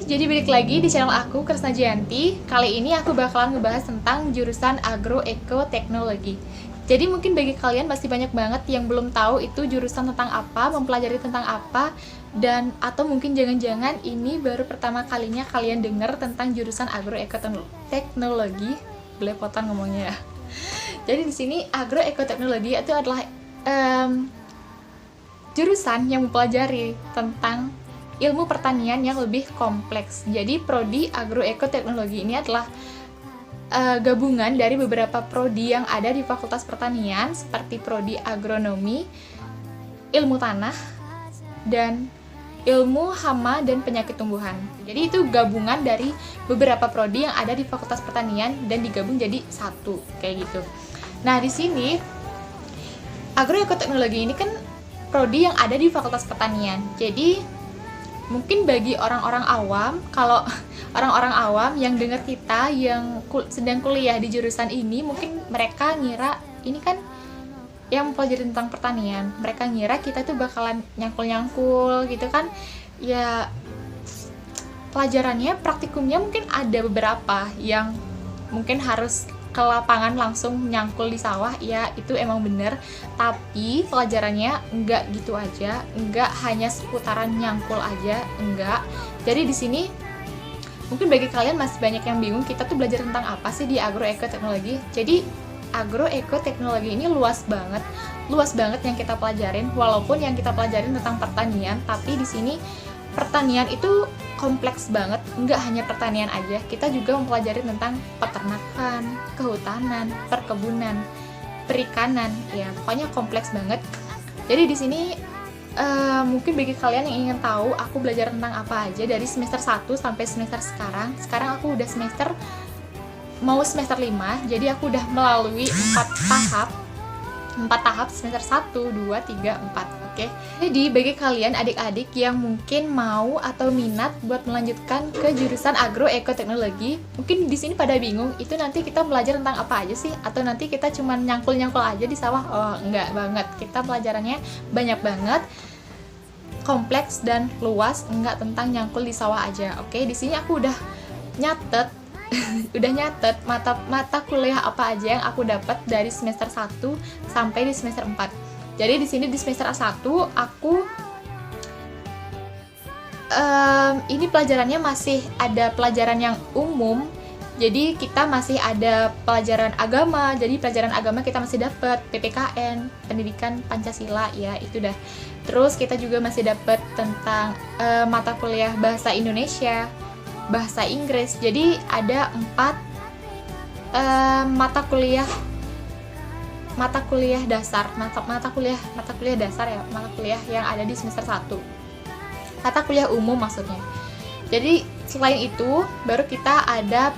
jadi balik lagi di channel aku, Kresna Jayanti. Kali ini aku bakalan ngebahas tentang jurusan Agroekoteknologi. Jadi mungkin bagi kalian masih banyak banget yang belum tahu itu jurusan tentang apa, mempelajari tentang apa, dan atau mungkin jangan-jangan ini baru pertama kalinya kalian dengar tentang jurusan Agroekoteknologi. Belepotan ngomongnya ya. Jadi di sini Agroekoteknologi itu adalah jurusan yang mempelajari tentang ilmu pertanian yang lebih kompleks. Jadi prodi agroekoteknologi ini adalah gabungan dari beberapa prodi yang ada di Fakultas Pertanian seperti prodi agronomi, ilmu tanah, dan ilmu hama dan penyakit tumbuhan. Jadi itu gabungan dari beberapa prodi yang ada di Fakultas Pertanian dan digabung jadi satu kayak gitu. Nah, di sini agroekoteknologi ini kan prodi yang ada di Fakultas Pertanian. Jadi mungkin bagi orang-orang awam, kalau orang-orang awam yang dengar kita yang sedang kuliah di jurusan ini, mungkin mereka ngira ini kan yang mempelajari tentang pertanian. Mereka ngira kita tuh bakalan nyangkul-nyangkul gitu kan. Ya pelajarannya, praktikumnya mungkin ada beberapa yang mungkin harus ke lapangan langsung nyangkul di sawah, ya itu emang bener. Tapi pelajarannya enggak gitu aja, enggak hanya seputaran nyangkul aja, enggak. Jadi di sini mungkin bagi kalian masih banyak yang bingung kita tuh belajar tentang apa sih di agroekoteknologi. Jadi agroekoteknologi ini luas banget yang kita pelajarin. Walaupun yang kita pelajarin tentang pertanian, tapi di sini pertanian itu kompleks banget, nggak hanya pertanian aja, kita juga mempelajari tentang peternakan, kehutanan, perkebunan, perikanan, ya pokoknya kompleks banget. Jadi di sini mungkin bagi kalian yang ingin tahu aku belajar tentang apa aja dari semester 1 sampai semester sekarang aku udah mau semester 5, jadi aku udah melalui 4 tahap semester 1, 2, 3, 4. Oke. Jadi bagi kalian adik-adik yang mungkin mau atau minat buat melanjutkan ke jurusan agroekoteknologi, mungkin di sini pada bingung, itu nanti kita belajar tentang apa aja sih? Atau nanti kita cuman nyangkul-nyangkul aja di sawah? Oh, enggak banget. Kita pelajarannya banyak banget, kompleks dan luas, enggak tentang nyangkul di sawah aja. Oke, di sini aku udah nyatet mata kuliah apa aja yang aku dapat dari semester 1 sampai di semester 4. Jadi di sini di semester 1 aku ini pelajarannya masih ada pelajaran yang umum. Jadi kita masih ada pelajaran agama. Jadi pelajaran agama kita masih dapat PPKN, Pendidikan Pancasila, ya itu dah. Terus kita juga masih dapat tentang mata kuliah bahasa Indonesia, bahasa Inggris. Jadi ada 4 mata kuliah dasar, mata kuliah yang ada di semester 1. Mata kuliah umum maksudnya. Jadi selain itu baru kita ada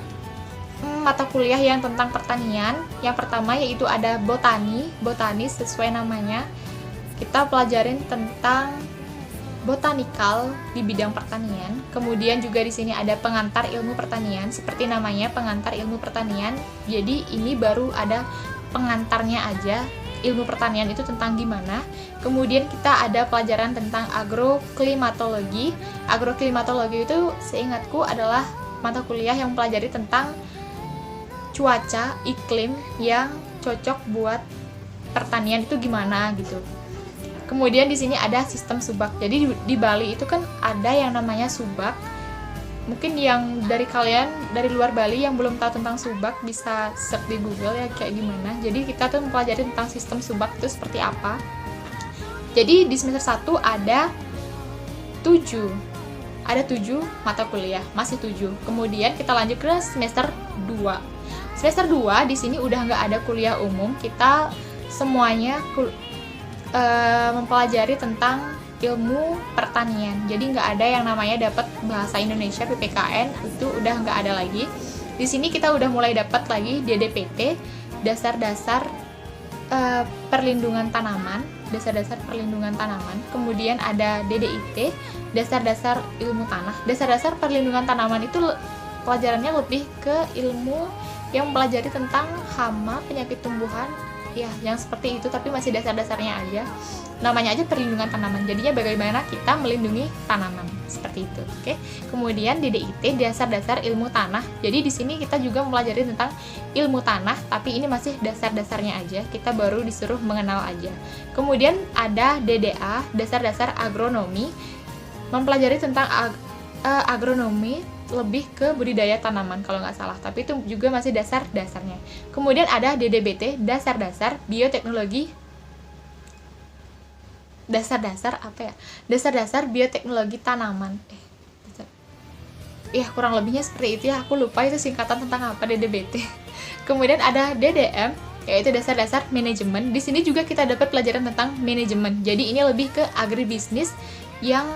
mata kuliah yang tentang pertanian. Yang pertama yaitu ada botani sesuai namanya. Kita pelajarin tentang botanikal di bidang pertanian. Kemudian juga di sini ada pengantar ilmu pertanian, seperti namanya pengantar ilmu pertanian. Jadi ini baru ada pengantarnya aja, ilmu pertanian itu tentang gimana. Kemudian kita ada pelajaran tentang agroklimatologi. Agroklimatologi itu seingatku adalah mata kuliah yang mempelajari tentang cuaca, iklim yang cocok buat pertanian itu gimana gitu. Kemudian di sini ada sistem subak. Jadi di Bali itu kan ada yang namanya subak. Mungkin yang dari kalian dari luar Bali yang belum tahu tentang subak bisa search di Google ya kayak gimana. Jadi kita tuh mempelajari tentang sistem subak itu seperti apa. Jadi di semester 1 ada 7 mata kuliah, masih 7. Kemudian kita lanjut ke semester 2. Semester 2 di sini udah nggak ada kuliah umum, kita semuanya mempelajari tentang ilmu pertanian. Jadi nggak ada yang namanya dapat bahasa Indonesia PPKN, itu udah nggak ada lagi. Di sini kita udah mulai dapat lagi DDPT, dasar-dasar perlindungan tanaman, Kemudian ada DDIT, dasar-dasar ilmu tanah. Dasar-dasar perlindungan tanaman itu pelajarannya lebih ke ilmu yang mempelajari tentang hama, penyakit tumbuhan, ya yang seperti itu, tapi masih dasar-dasarnya aja. Namanya aja perlindungan tanaman, jadinya bagaimana kita melindungi tanaman, seperti itu. Oke. Kemudian DDIT, dasar-dasar ilmu tanah. Jadi di sini kita juga mempelajari tentang ilmu tanah, tapi ini masih dasar-dasarnya aja, kita baru disuruh mengenal aja. Kemudian ada DDA, dasar-dasar agronomi, mempelajari tentang agronomi, lebih ke budidaya tanaman kalau nggak salah, tapi itu juga masih dasar-dasarnya. Kemudian ada DDBT, dasar-dasar bioteknologi, dasar-dasar apa ya? Dasar-dasar bioteknologi tanaman. Ya kurang lebihnya seperti itu ya, aku lupa itu singkatan tentang apa DDBT. Kemudian ada DDM, yaitu dasar-dasar manajemen. Di sini juga kita dapat pelajaran tentang manajemen. Jadi ini lebih ke agribisnis yang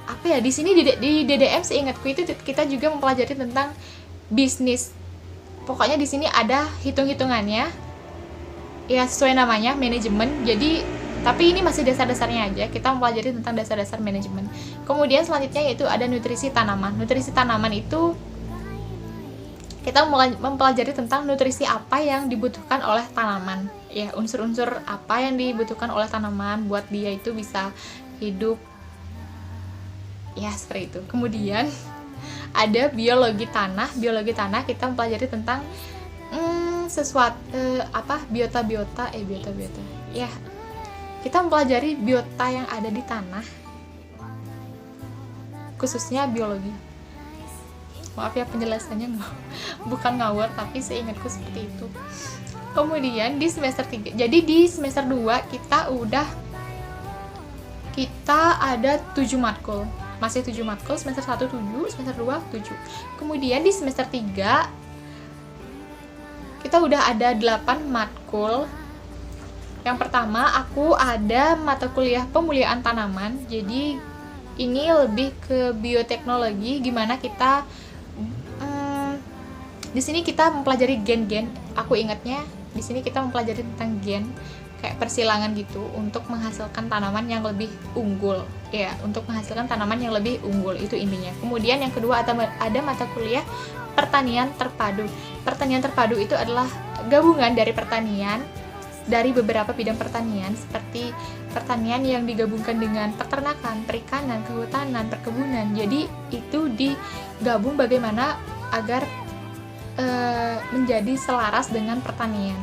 apa ya? Di sini di DDM seingatku itu kita juga mempelajari tentang bisnis. Pokoknya di sini ada hitung-hitungannya. Ya sesuai namanya manajemen. Jadi tapi ini masih dasar-dasarnya aja, kita mempelajari tentang dasar-dasar manajemen. Kemudian selanjutnya yaitu ada nutrisi tanaman. Nutrisi tanaman itu kita mempelajari tentang nutrisi apa yang dibutuhkan oleh tanaman. Ya, unsur-unsur apa yang dibutuhkan oleh tanaman buat dia itu bisa hidup. Ya, seperti itu. Kemudian ada biologi tanah. Biologi tanah kita mempelajari tentang biota. Ya, kita mempelajari biota yang ada di tanah, khususnya biologi. Maaf ya penjelasannya bukan ngawur, tapi seingatku seperti itu. Kemudian di semester 3, jadi di semester 2 kita ada 7 matkul. Masih 7 matkul, semester 1 7, semester 2 7. Kemudian di semester 3 kita udah ada 8 matkul. Yang pertama, aku ada mata kuliah pemuliaan tanaman. Jadi ini lebih ke bioteknologi, gimana kita di sini kita mempelajari gen-gen. Aku ingatnya di sini kita mempelajari tentang gen, kayak persilangan gitu untuk menghasilkan tanaman yang lebih unggul. Ya, untuk menghasilkan tanaman yang lebih unggul itu intinya. Kemudian yang kedua ada mata kuliah pertanian terpadu. Pertanian terpadu itu adalah gabungan dari pertanian dari beberapa bidang pertanian, seperti pertanian yang digabungkan dengan peternakan, perikanan, kehutanan, perkebunan. Jadi itu digabung bagaimana agar menjadi selaras dengan pertanian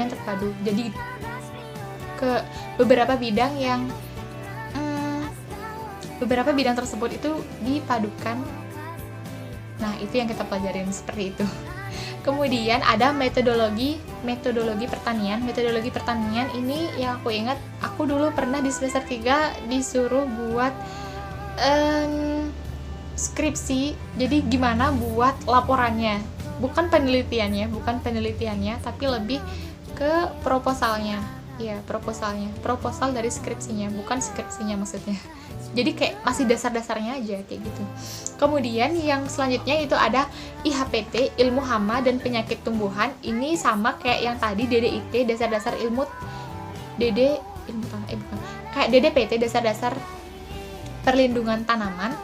terpadu. Jadi ke beberapa bidang yang beberapa bidang tersebut itu dipadukan. Nah, itu yang kita pelajarin seperti itu. Kemudian ada metodologi pertanian. Metodologi pertanian ini yang aku ingat, aku dulu pernah di semester 3 disuruh buat skripsi. Jadi gimana buat laporannya, bukan penelitiannya, tapi lebih ke proposalnya. Iya, proposal dari skripsinya, bukan skripsinya maksudnya. Jadi kayak masih dasar-dasarnya aja kayak gitu. Kemudian yang selanjutnya itu ada IHPT, ilmu hama dan penyakit tumbuhan. Ini sama kayak yang tadi DDIT, dasar-dasar ilmu kayak DDPT, dasar-dasar perlindungan tanaman.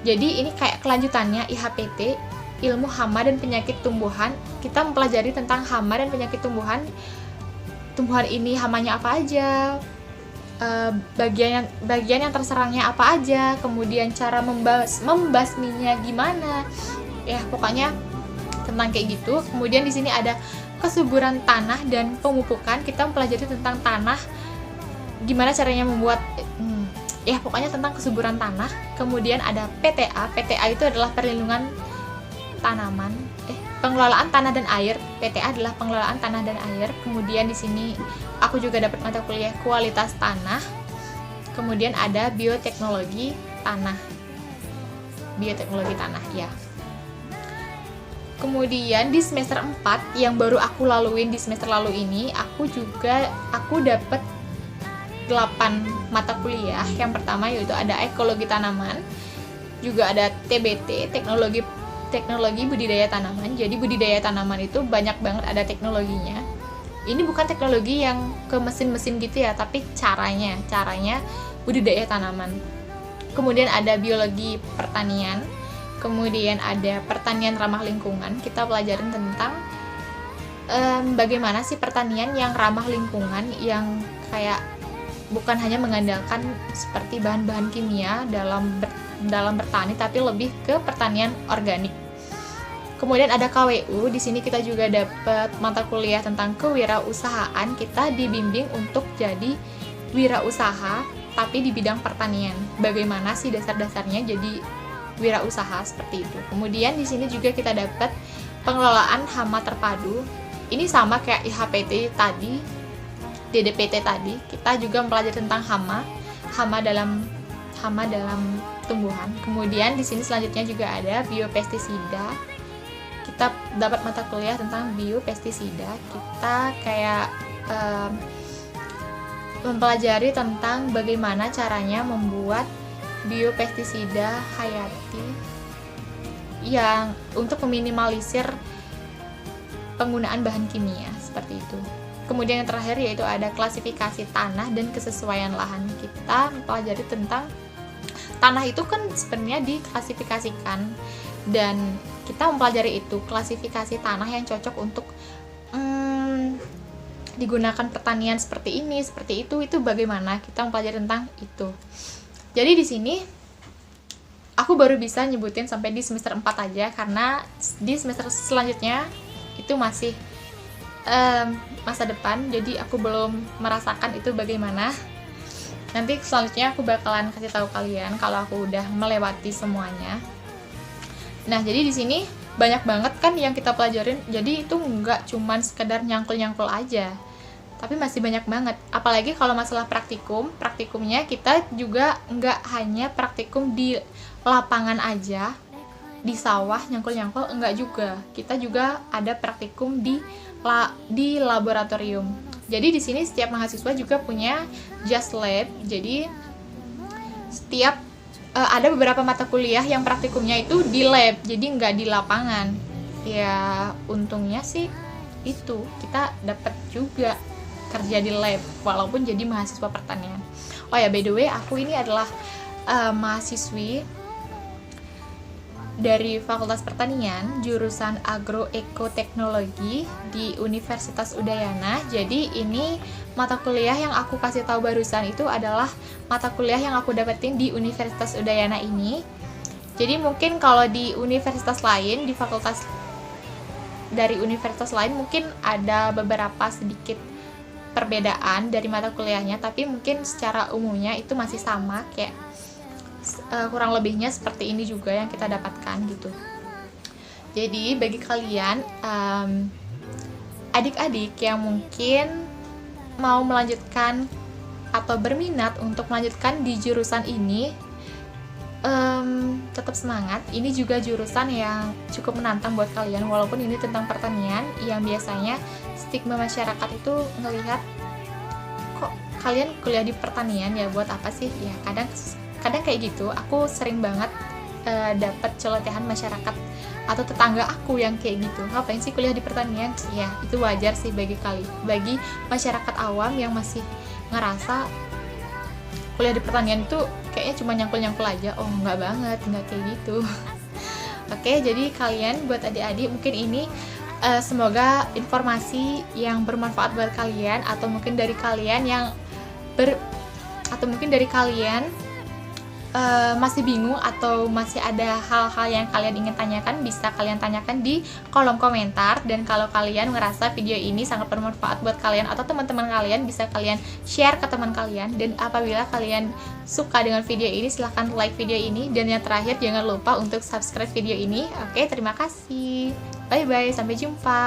Jadi ini kayak kelanjutannya IHPT, ilmu hama dan penyakit tumbuhan. Kita mempelajari tentang hama dan penyakit tumbuhan. Tumbuhan ini hamanya apa aja, bagian yang terserangnya apa aja, kemudian cara membasminya gimana, ya pokoknya tentang kayak gitu. Kemudian di sini ada kesuburan tanah dan pemupukan. Kita mempelajari tentang tanah, gimana caranya membuat, ya pokoknya tentang kesuburan tanah. Kemudian ada PTA itu adalah perlindungan tanaman, pengelolaan tanah dan air. PTA adalah pengelolaan tanah dan air. Kemudian di sini aku juga dapat mata kuliah kualitas tanah. Kemudian ada bioteknologi tanah. Ya. Kemudian di semester 4 yang baru aku laluin di semester lalu ini, aku dapat 8 mata kuliah. Yang pertama yaitu ada ekologi tanaman, juga ada TBT, teknologi budidaya tanaman. Jadi budidaya tanaman itu banyak banget ada teknologinya. Ini bukan teknologi yang ke mesin-mesin gitu ya, tapi caranya budidaya tanaman. Kemudian ada biologi pertanian. Kemudian ada pertanian ramah lingkungan. Kita pelajarin tentang bagaimana sih pertanian yang ramah lingkungan, yang kayak bukan hanya mengandalkan seperti bahan-bahan kimia dalam bertani, tapi lebih ke pertanian organik. Kemudian ada KWU, di sini kita juga dapat mata kuliah tentang kewirausahaan. Kita dibimbing untuk jadi wirausaha tapi di bidang pertanian. Bagaimana sih dasar-dasarnya jadi wirausaha seperti itu. Kemudian di sini juga kita dapat pengelolaan hama terpadu. Ini sama kayak IHPT tadi, DDPT tadi. Kita juga mempelajari tentang hama dalam tumbuhan. Kemudian di sini selanjutnya juga ada biopestisida. Kita dapat mata kuliah tentang biopestisida. Kita kayak mempelajari tentang bagaimana caranya membuat biopestisida hayati yang untuk meminimalisir penggunaan bahan kimia seperti itu. Kemudian yang terakhir yaitu ada klasifikasi tanah dan kesesuaian lahan. Kita mempelajari tentang tanah itu kan sebenarnya diklasifikasikan, dan kita mempelajari itu klasifikasi tanah yang cocok untuk digunakan pertanian seperti ini, seperti itu bagaimana kita mempelajari tentang itu. Jadi di sini aku baru bisa nyebutin sampai di semester 4 aja, karena di semester selanjutnya itu masih masa depan, jadi aku belum merasakan itu bagaimana. Nanti selanjutnya aku bakalan kasih tahu kalian kalau aku udah melewati semuanya. Nah, jadi di sini banyak banget kan yang kita pelajarin, jadi itu nggak cuman sekedar nyangkul-nyangkul aja, tapi masih banyak banget. Apalagi kalau masalah praktikumnya kita juga nggak hanya praktikum di lapangan aja, di sawah nyangkul-nyangkul, enggak juga. Kita juga ada praktikum di laboratorium. Jadi di sini setiap mahasiswa juga punya just lab. Jadi setiap ada beberapa mata kuliah yang praktikumnya itu di lab, jadi nggak di lapangan. Ya untungnya sih itu kita dapat juga kerja di lab walaupun jadi mahasiswa pertanian. Oh ya, by the way, aku ini adalah mahasiswi dari Fakultas Pertanian jurusan Agroekoteknologi di Universitas Udayana. Jadi ini mata kuliah yang aku kasih tahu barusan itu adalah mata kuliah yang aku dapetin di Universitas Udayana ini. Jadi mungkin kalau di universitas lain, di fakultas dari universitas lain mungkin ada beberapa sedikit perbedaan dari mata kuliahnya, tapi mungkin secara umumnya itu masih sama, kayak kurang lebihnya seperti ini juga yang kita dapatkan gitu. Jadi bagi kalian adik-adik yang mungkin mau melanjutkan atau berminat untuk melanjutkan di jurusan ini, tetap semangat. Ini juga jurusan yang cukup menantang buat kalian, walaupun ini tentang pertanian yang biasanya stigma masyarakat itu ngelihat, kok kalian kuliah di pertanian ya buat apa sih? Ya kadang kayak gitu. Aku sering banget dapat celotehan masyarakat atau tetangga aku yang kayak gitu, ngapain sih kuliah di pertanian? Ya itu wajar sih bagi masyarakat awam yang masih ngerasa kuliah di pertanian itu kayaknya cuma nyangkul-nyangkul aja. Oh enggak banget, enggak kayak gitu. Oke, jadi kalian buat adik-adik mungkin ini semoga informasi yang bermanfaat buat kalian, atau mungkin dari kalian yang masih bingung atau masih ada hal-hal yang kalian ingin tanyakan, bisa kalian tanyakan di kolom komentar. Dan kalau kalian ngerasa video ini sangat bermanfaat buat kalian atau teman-teman kalian, bisa kalian share ke teman kalian. Dan apabila kalian suka dengan video ini, silahkan like video ini. Dan yang terakhir, jangan lupa untuk subscribe video ini. Oke, terima kasih. Bye-bye, sampai jumpa.